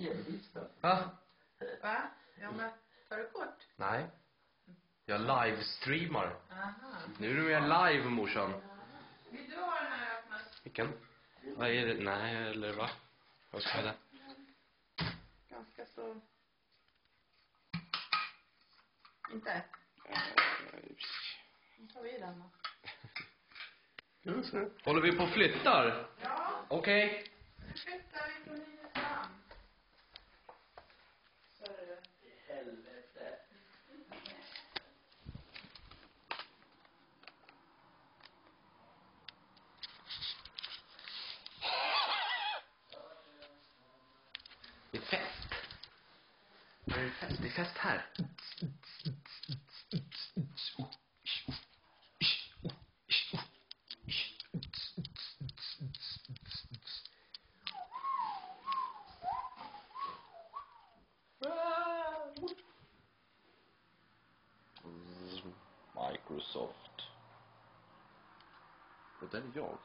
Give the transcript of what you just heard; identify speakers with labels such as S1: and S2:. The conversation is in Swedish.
S1: elvispen.
S2: Va?
S3: Va? Ja, men tar du kort?
S2: Nej. Jag livestreamar.
S3: Aha.
S2: Nu är du med live, morsan.
S3: Vill du ha den här öppnad?
S2: Vilken? Vad är det? Nej, eller va? Vad ska det?
S3: Ganska så... Inte? Nu tar vi den då.
S2: Håller vi på och flyttar?
S3: Ja,
S2: Okej.
S3: nu flyttar vi på Nynäshamn. Så är det.
S1: Helvete.
S2: Det är fest. Det är fest. Det är fest här. Microsoft. Och där är jag.